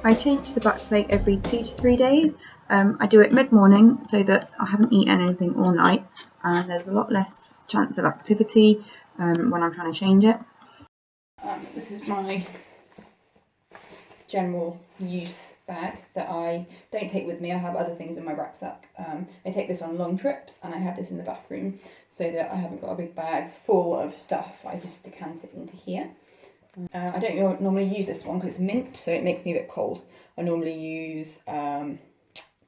I change the backplate every 2 to 3 days. I do it mid-morning so that I haven't eaten anything all night, and there's a lot less chance of activity when I'm trying to change it. This is my general use bag that I don't take with me. I have other things in my rucksack. I take this on long trips, and I have this in the bathroom so that I haven't got a big bag full of stuff. I just decant it into here. I don't normally use this one because it's mint, so it makes me a bit cold. I normally use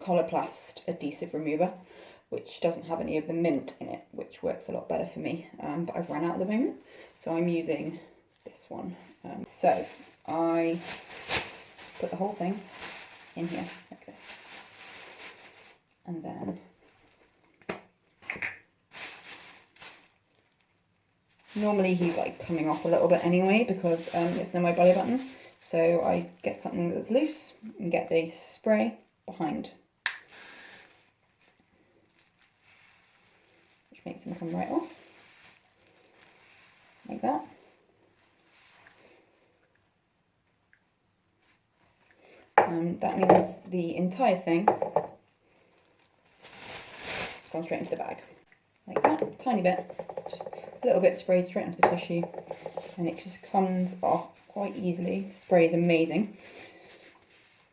Coloplast adhesive remover, which doesn't have any of the mint in it, which works a lot better for me, but I've run out at the moment, so I'm using this one. So I put the whole thing in here like this, and then normally he's like coming off a little bit anyway because it's near my belly button, so I get something that's loose and get the spray behind, which makes him come right off like that. That means the entire thing has gone straight into the bag like that, tiny bit, just a little bit sprayed straight onto the tissue, and it just comes off quite easily. The spray is amazing,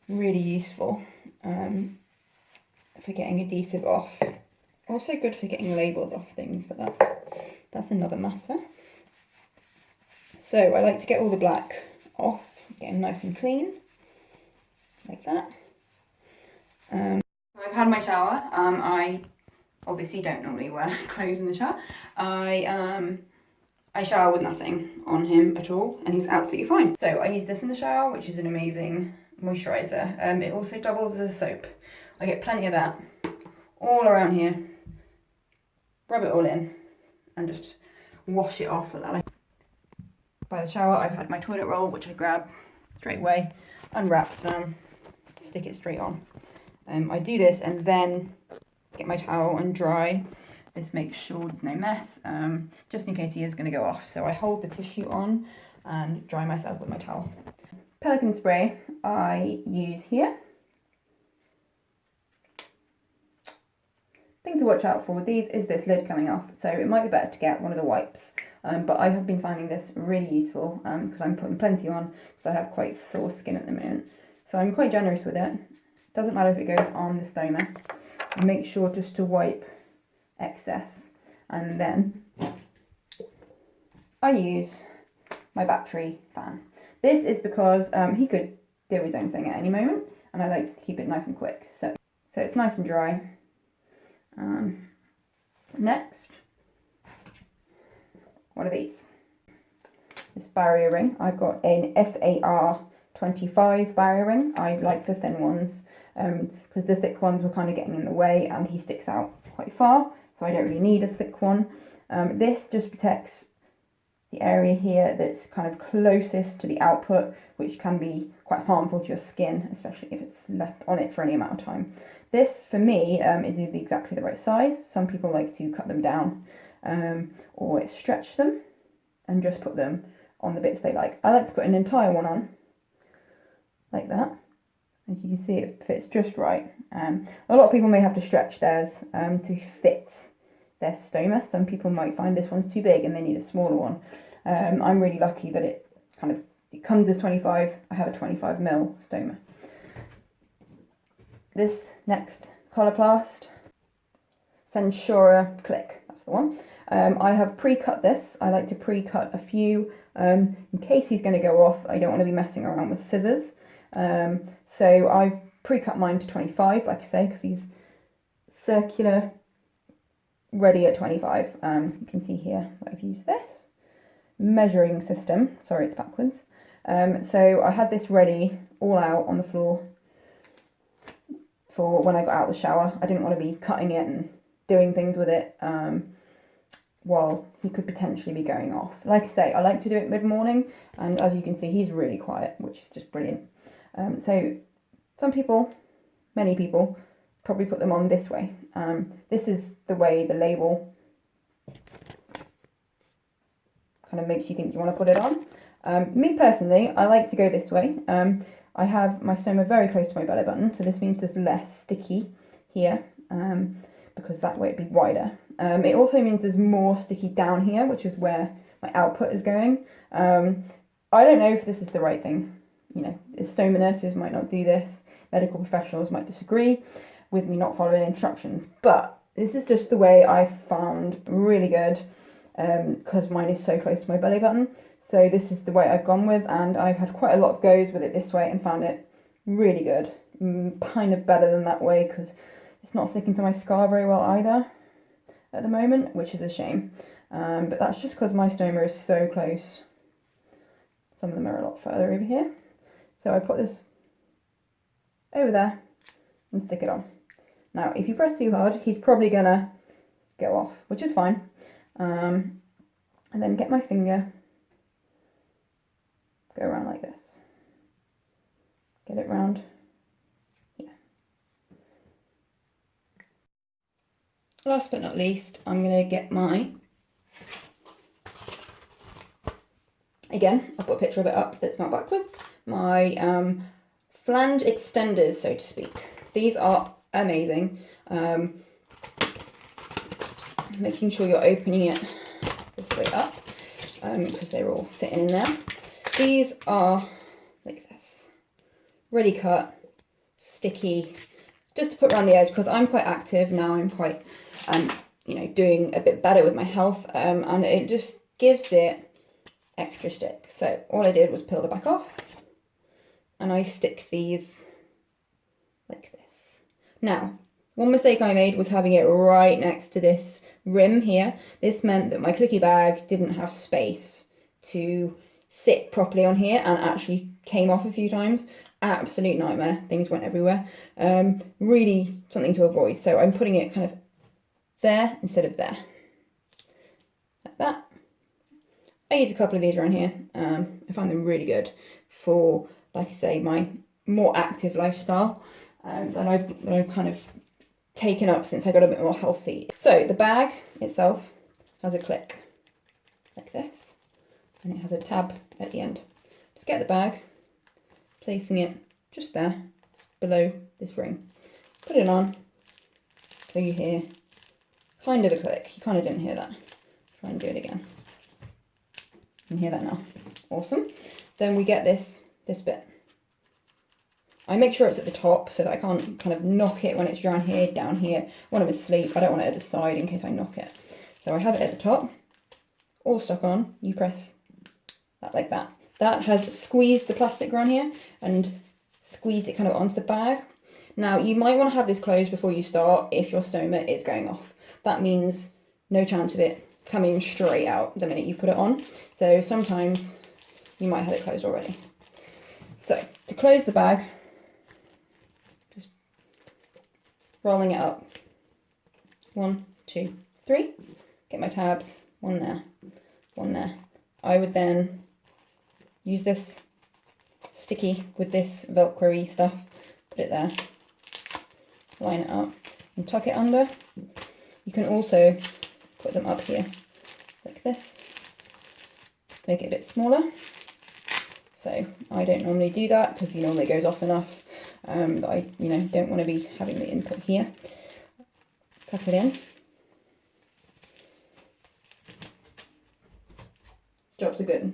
really useful for getting adhesive off. Also good for getting labels off things, but that's another matter. So I like to get all the black off, getting nice and clean, like that. I've had my shower. I obviously don't normally wear clothes in the shower. I shower with nothing on him at all, and he's absolutely fine. So I use this in the shower, which is an amazing moisturiser. It also doubles as a soap. I get plenty of that all around here. Rub it all in and just wash it off. By the shower, I've had my toilet roll, which I grab straight away, unwrap some, stick it straight on. I do this and then get my towel and dry. This makes sure there's no mess, just in case he is going to go off. So I hold the tissue on and dry myself with my towel. Pelican spray I use here. Thing to watch out for with these is this lid coming off, so it might be better to get one of the wipes. But I have been finding this really useful because I'm putting plenty on because I have quite sore skin at the moment. So I'm quite generous with it. Doesn't matter if it goes on the stoma. Make sure just to wipe excess, and then I use my battery fan. This is because he could do his own thing at any moment, and I like to keep it nice and quick. So it's nice and dry. Next, one of these. This barrier ring. I've got an SAR 25 barrier ring. I like the thin ones because the thick ones were kind of getting in the way, and he sticks out quite far, so I don't really need a thick one. This just protects the area here that's kind of closest to the output, which can be quite harmful to your skin, especially if it's left on it for any amount of time. This, for me, is exactly the right size. Some people like to cut them down or stretch them and just put them on the bits they like. I like to put an entire one on, like that. As you can see, it fits just right. A lot of people may have to stretch theirs to fit their stoma. Some people might find this one's too big and they need a smaller one. I'm really lucky that it comes as 25. I have a 25mm stoma. This next Coloplast Sensura Click, that's the one. I have pre-cut this. I like to pre-cut a few in case he's going to go off. I don't want to be messing around with scissors. So I've pre-cut mine to 25, like I say, because he's circular, ready at 25. You can see here that I've used this measuring system. Sorry, it's backwards. So I had this ready all out on the floor for when I got out of the shower. I didn't want to be cutting it and doing things with it while he could potentially be going off. Like I say, I like to do it mid-morning, and as you can see, he's really quiet, which is just brilliant. So some people, many people, probably put them on this way. This is the way the label kind of makes you think you want to put it on. Me personally, I like to go this way. I have my stoma very close to my belly button, so this means there's less sticky here, because that way it'd be wider. It also means there's more sticky down here, which is where my output is going. I don't know if this is the right thing. You know, stoma nurses might not do this, medical professionals might disagree with me not following instructions, but this is just the way I found really good, because mine is so close to my belly button. So this is the way I've gone with, and I've had quite a lot of goes with it this way and found it really good. Kind of better than that way, because it's not sticking to my scar very well either at the moment, which is a shame. But that's just because my stoma is so close. Some of them are a lot further over here. So I put this over there and stick it on. Now, if you press too hard, he's probably gonna go off, which is fine. And then get my finger, go around like this. Get it round here. Last but not least, I'm gonna get my, again, I'll put a picture of it up that's not backwards, my flange extenders, so to speak. These are amazing. Making sure you're opening it this way up, because they're all sitting in there. These are like this, ready cut, sticky, just to put around the edge, because I'm quite active now. I'm quite, you know, doing a bit better with my health, and it just gives it extra stick. So all I did was peel the back off, and I stick these like this. Now, one mistake I made was having it right next to this rim here. This meant that my clicky bag didn't have space to sit properly on here, and actually came off a few times. Absolute nightmare. Things went everywhere. Really something to avoid. So I'm putting it kind of there instead of there. Like that. I use a couple of these around here. I find them really good for, like I say, my more active lifestyle that I've kind of taken up since I got a bit more healthy. So the bag itself has a click like this, and it has a tab at the end. Just get the bag, placing it just there below this ring, put it on, so you hear kind of a click. You kind of didn't hear that. Try and do it again. You can hear that now. Awesome. Then we get this bit. I make sure it's at the top so that I can't kind of knock it when it's down here, when I'm asleep. I don't want it at the side in case I knock it. So I have it at the top, all stuck on. You press that like that. That has squeezed the plastic around here and squeezed it kind of onto the bag. Now, you might want to have this closed before you start if your stoma is going off. That means no chance of it coming straight out the minute you put it on. So sometimes you might have it closed already. So to close the bag, just rolling it up. 1, 2, 3. Get my tabs. One there, one there. I would then use this sticky with this velcro-y stuff, put it there, line it up and tuck it under. You can also put them up here like this to make it a bit smaller. So I don't normally do that because normally it goes off enough that I don't want to be having the input here. Tuck it in. Jobs are good.